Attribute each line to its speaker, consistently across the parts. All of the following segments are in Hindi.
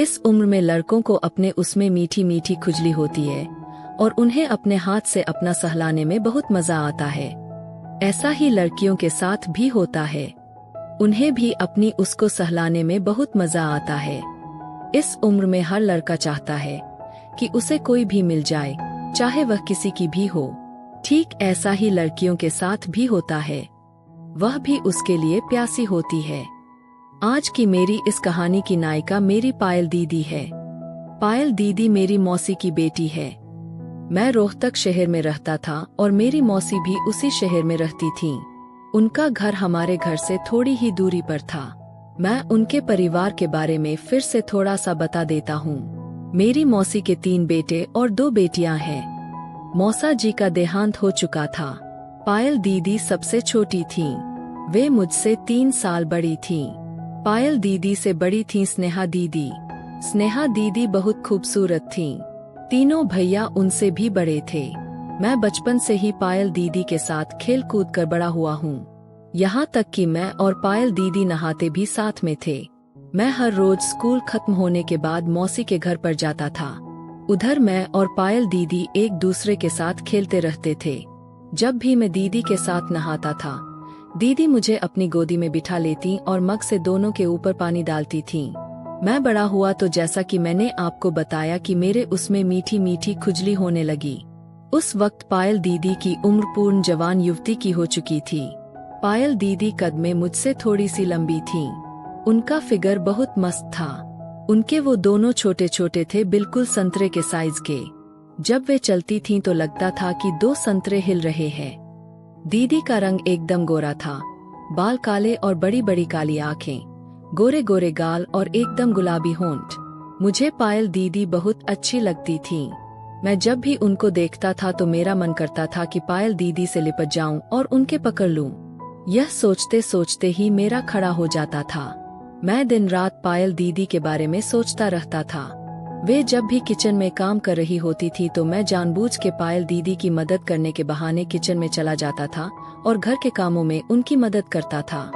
Speaker 1: इस उम्र में लड़कों को अपने उसमें मीठी मीठी खुजली होती है और उन्हें अपने हाथ से अपना सहलाने में बहुत मजा आता है। ऐसा ही लड़कियों के साथ भी होता है, उन्हें भी अपनी उसको सहलाने में बहुत मजा आता है। इस उम्र में हर लड़का चाहता है कि उसे कोई भी मिल जाए, चाहे वह किसी की भी हो। ठीक ऐसा ही लड़कियों के साथ भी होता है, वह भी उसके लिए प्यासी होती है। आज की मेरी इस कहानी की नायिका मेरी पायल दीदी है। पायल दीदी मेरी मौसी की बेटी है। मैं रोहतक शहर में रहता था और मेरी मौसी भी उसी शहर में रहती थी। उनका घर हमारे घर से थोड़ी ही दूरी पर था। मैं उनके परिवार के बारे में फिर से थोड़ा सा बता देता हूँ। मेरी मौसी के 3 बेटे और 2 बेटियां हैं। मौसा जी का देहांत हो चुका था। पायल दीदी सबसे छोटी थीं। वे मुझसे 3 साल बड़ी थीं। पायल दीदी से बड़ी थीं स्नेहा दीदी। स्नेहा दीदी बहुत खूबसूरत थीं। तीनों भैया उनसे भी बड़े थे। मैं बचपन से ही पायल दीदी के साथ खेल कूद कर बड़ा हुआ हूँ। यहाँ तक कि मैं और पायल दीदी नहाते भी साथ में थे। मैं हर रोज स्कूल खत्म होने के बाद मौसी के घर पर जाता था। उधर मैं और पायल दीदी एक दूसरे के साथ खेलते रहते थे। जब भी मैं दीदी के साथ नहाता था, दीदी मुझे अपनी गोदी में बिठा लेती और मग से दोनों के ऊपर पानी डालती थीं। मैं बड़ा हुआ तो जैसा कि मैंने आपको बताया कि मेरे उसमें मीठी मीठी खुजली होने लगी। उस वक्त पायल दीदी की उम्र पूर्ण जवान युवती की हो चुकी थी। पायल दीदी कद में मुझसे थोड़ी सी लंबी थीं। उनका फिगर बहुत मस्त था। उनके वो दोनों छोटे छोटे थे, बिल्कुल संतरे के साइज के। जब वे चलती थीं तो लगता था कि 2 संतरे हिल रहे हैं। दीदी का रंग एकदम गोरा था, बाल काले और बड़ी बड़ी काली आंखें, गोरे गोरे गाल और एकदम गुलाबी होंठ। मुझे पायल दीदी बहुत अच्छी लगती थीं। मैं जब भी उनको देखता था तो मेरा मन करता था कि पायल दीदी से लिपट जाऊं और उनके पकड़ लूं। यह सोचते सोचते ही मेरा खड़ा हो जाता था। मैं दिन रात पायल दीदी के बारे में सोचता रहता था। वे जब भी किचन में काम कर रही होती थी तो मैं जानबूझ के पायल दीदी की मदद करने के बहाने किचन में चला जाता था और घर के कामों में उनकी मदद करता था।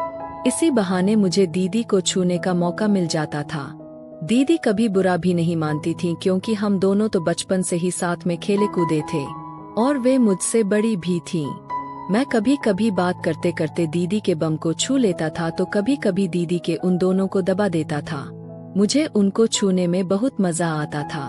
Speaker 1: इसी बहाने मुझे दीदी को छूने का मौका मिल जाता था। दीदी कभी बुरा भी नहीं मानती थीं, क्योंकि हम दोनों तो बचपन से ही साथ में खेले कूदे थे और वे मुझसे बड़ी भी थीं। मैं कभी कभी बात करते करते दीदी के बम को छू लेता था तो कभी कभी दीदी के उन दोनों को दबा देता था। मुझे उनको छूने में बहुत मजा आता था।